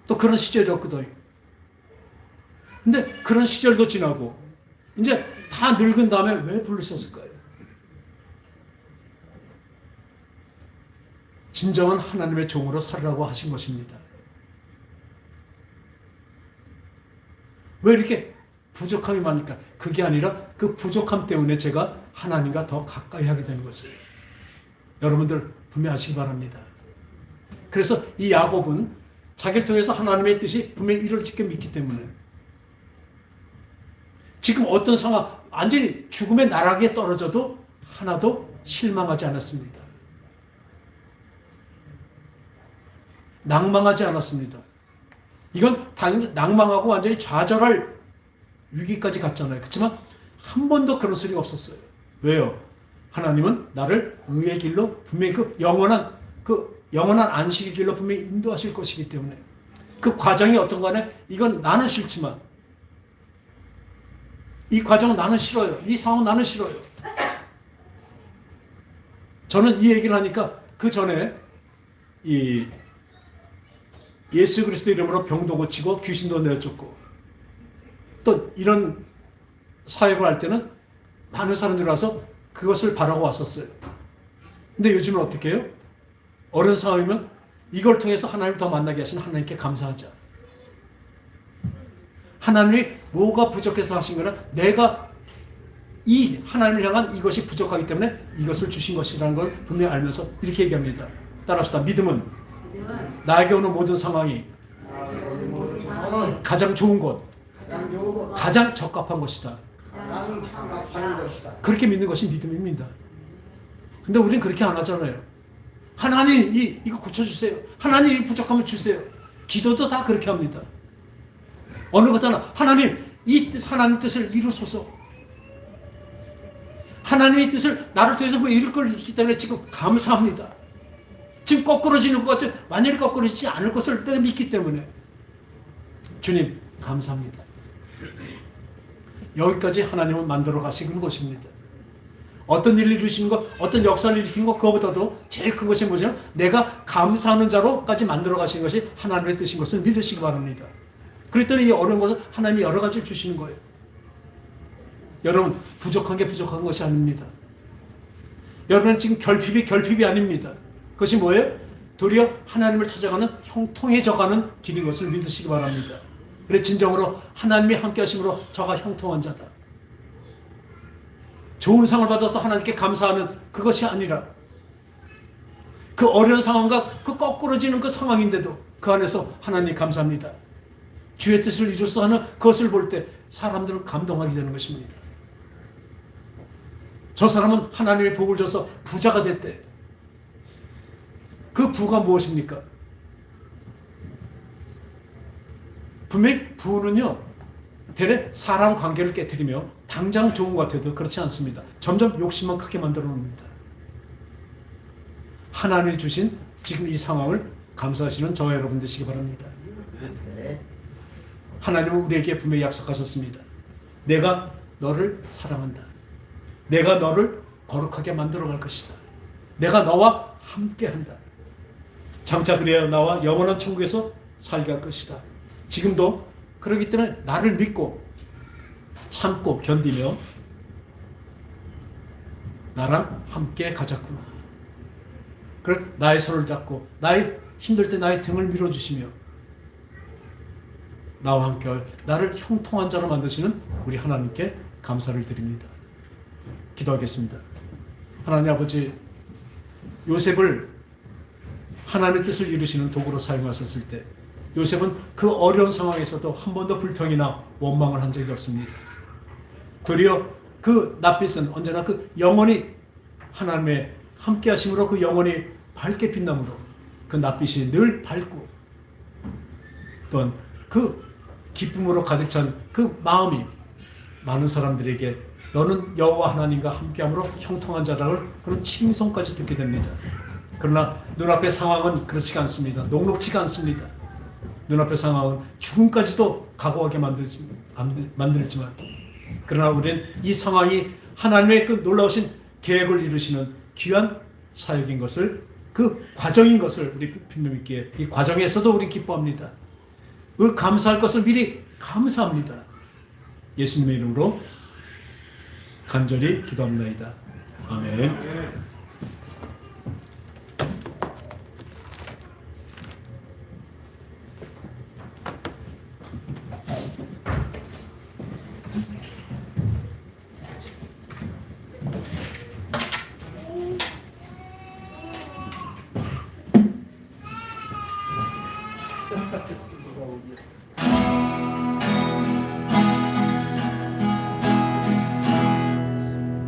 또 그런 시절이었거든요. 근데 그런 시절도 지나고 이제 다 늙은 다음에 왜 부르셨을까요? 진정한 하나님의 종으로 살으라고 하신 것입니다. 왜 이렇게 부족함이 많을까? 그게 아니라 그 부족함 때문에 제가 하나님과 더 가까이 하게 되는 것을 여러분들 분명히 아시기 바랍니다. 그래서 이 야곱은 자기를 통해서 하나님의 뜻이 분명히 이루어질 믿기 때문에 지금 어떤 상황, 완전히 죽음의 나락에 떨어져도 하나도 실망하지 않았습니다. 낭망하지 않았습니다. 이건 당연히 낭망하고 완전히 좌절할 위기까지 갔잖아요. 그렇지만 한 번도 그런 소리가 없었어요. 왜요? 하나님은 나를 의의 길로 분명히 그 영원한 안식의 길로 분명히 인도하실 것이기 때문에 그 과정이 어떤 간에 이건 나는 싫지만 이 과정은 나는 싫어요. 이 상황은 나는 싫어요. 저는 이 얘기를 하니까 그 전에 이 예수 그리스도 이름으로 병도 고치고 귀신도 내쫓고 또 이런 사역을 할 때는 많은 사람들이 와서 그것을 바라고 왔었어요. 근데 요즘은 어떻게 해요? 어려운 상황이면 이걸 통해서 하나님을 더 만나게 하신 하나님께 감사하자. 하나님이 뭐가 부족해서 하신 거나 내가 이 하나님을 향한 이것이 부족하기 때문에 이것을 주신 것이라는 걸 분명히 알면서 이렇게 얘기합니다. 따라합시다. 믿음은 나에게 오는 모든 상황이 가장 좋은 것, 가장 적합한 것이다. 그렇게 믿는 것이 믿음입니다. 근데 우리는 그렇게 안 하잖아요. 하나님 이거 고쳐주세요. 하나님 이 부족하면 주세요. 기도도 다 그렇게 합니다. 어느 것 하나 하나님 이 뜻 하나님 뜻을 이루소서. 하나님의 뜻을 나를 통해서 뭐 이룰 걸 있기 때문에 지금 감사합니다. 지금 거꾸러지는 것 같죠? 만약에 거꾸러지지 않을 것을 내가 믿기 때문에 주님 감사합니다. 여기까지 하나님은 만들어 가시는 것입니다. 어떤 일을 이루시는 것, 어떤 역사를 일으키는 것, 그거보다도 제일 큰 것이 뭐죠? 내가 감사하는 자로까지 만들어 가시는 것이 하나님의 뜻인 것을 믿으시기 바랍니다. 그랬더니 이 어려운 것을 하나님이 여러 가지를 주시는 거예요. 여러분, 부족한 게 부족한 것이 아닙니다. 여러분은 지금 결핍이 아닙니다. 그것이 뭐예요? 도리어 하나님을 찾아가는 형통해져가는 길인 것을 믿으시기 바랍니다. 그래 진정으로 하나님이 함께 하심으로 저가 형통한 자다. 좋은 상을 받아서 하나님께 감사하는 그것이 아니라 그 어려운 상황과 그 거꾸러지는 그 상황인데도 그 안에서 하나님 감사합니다. 주의 뜻을 이루어서 하는 그것을 볼 때 사람들은 감동하게 되는 것입니다. 저 사람은 하나님의 복을 줘서 부자가 됐대. 그 부가 무엇입니까? 분명히 부는요 대래 사람 관계를 깨트리며 당장 좋은 것 같아도 그렇지 않습니다. 점점 욕심만 크게 만들어 놓습니다. 하나님이 주신 지금 이 상황을 감사하시는 저와 여러분 되시기 바랍니다. 하나님은 우리에게 분명히 약속하셨습니다. 내가 너를 사랑한다. 내가 너를 거룩하게 만들어 갈 것이다. 내가 너와 함께한다. 장차 그래야 나와 영원한 천국에서 살게 할 것이다. 지금도 그렇기 때문에 나를 믿고 참고 견디며 나랑 함께 가자꾸나. 그래 나의 손을 잡고 나의 힘들 때 나의 등을 밀어주시며 나와 함께 나를 형통한 자로 만드시는 우리 하나님께 감사를 드립니다. 기도하겠습니다. 하나님 아버지, 요셉을 하나님의 뜻을 이루시는 도구로 사용하셨을 때 요셉은 그 어려운 상황에서도 한 번도 불평이나 원망을 한 적이 없습니다. 도리어 그 낯빛은 언제나 그 영원히 하나님의 함께 하심으로 그 영원히 밝게 빛나므로 그 낯빛이 늘 밝고 또한 그 기쁨으로 가득 찬 그 마음이 많은 사람들에게 너는 여호와 하나님과 함께함으로 형통한 자라를 그런 칭송까지 듣게 됩니다. 그러나 눈앞의 상황은 그렇지가 않습니다. 녹록지가 않습니다. 눈앞의 상황은 죽음까지도 각오하게 만들지만 그러나 우리는 이 상황이 하나님의 그 놀라우신 계획을 이루시는 귀한 사역인 것을, 그 과정인 것을 우리 분명히 이 과정에서도 우리 기뻐합니다. 그 감사할 것을 미리 감사합니다. 예수님의 이름으로 간절히 기도합니다. 아멘.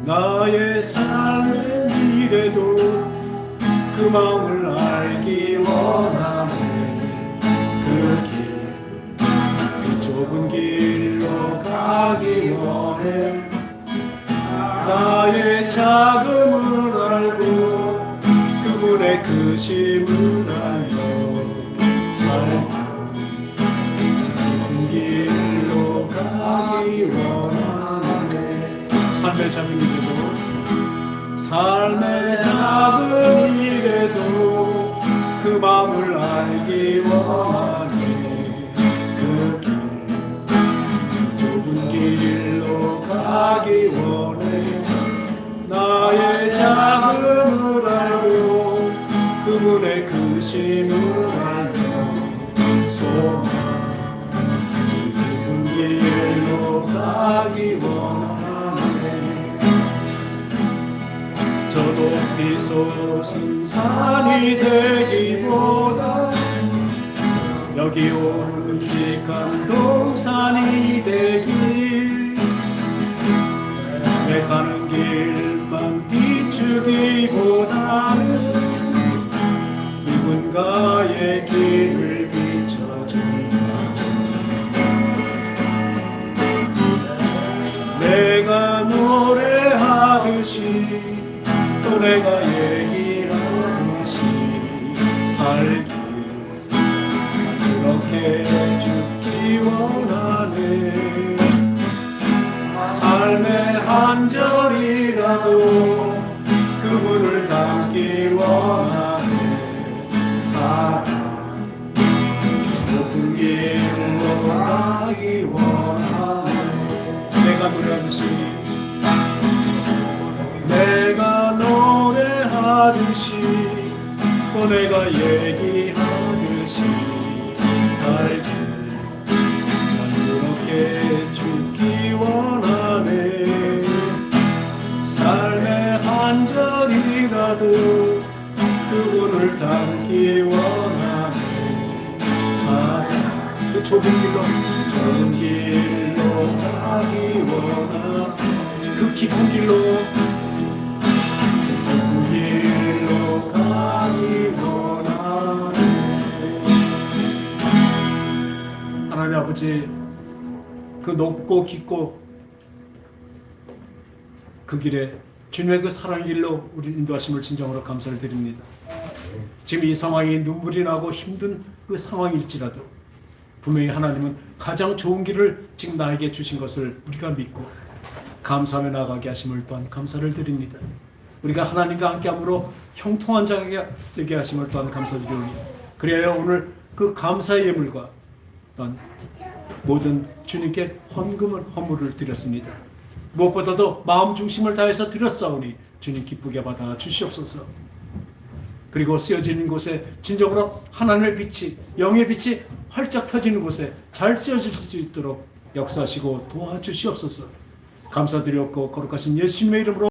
나의 삶의 미래도 그 마음을 알기 원하네. 그 좁은 길로 가기 원해. 나의 자금을 알고 그분의 크심을 알며 살고 좁은 길로 가기 원하네. 삶의 작은 일에도 그 마음을 알기 원하네. 그 좁은 길로 가기 원해. 나의 작음을 알고 그분의 크심을 알며 소망 그 좁은 길로 가기 원하네. 저 높이 솟은 산이 되기보다 여기 오름직한 동산이 되길. 내 가는 길만 비추기보다는 누군가의 길을 비춰준다. 내가 노래하듯이 또 내가 얘기하듯이 살기 그렇게 죽기 원하네. 삶의 한 절이라도 그분을 닮기 원하네. 사랑 높은 길로 가기 원하네. 내가 노래하듯이 또 내가 얘기하듯이 살기 난 그렇게 죽기 원하네. 삶의 한 절이라도 그분을 닮기 원하네. 사랑 그 좁은 길로 가기 원하네. 그 깊은 길로 가기 원하네. 하나님 아버지, 그 높고 깊고 그 길에 주님의 그 사랑 길로 우리 인도하심을 진정으로 감사를 드립니다. 지금 이 상황이 눈물이 나고 힘든 그 상황일지라도 분명히 하나님은 가장 좋은 길을 지금 나에게 주신 것을 우리가 믿고 감사하며 나가게 하심을 또한 감사를 드립니다. 우리가 하나님과 함께함으로 형통한 자가 되게 하심을 또한 감사드리오니 그래야 오늘 그 감사의 예물과 또한 모든 주님께 헌물을 드렸습니다. 무엇보다도 마음 중심을 다해서 드렸사오니 주님 기쁘게 받아 주시옵소서. 그리고 쓰여지는 곳에 진정으로 하나님의 빛이, 영의 빛이 활짝 펴지는 곳에 잘 쓰여질 수 있도록 역사하시고 도와주시옵소서. 감사드렸고 거룩하신 예수님의 이름으로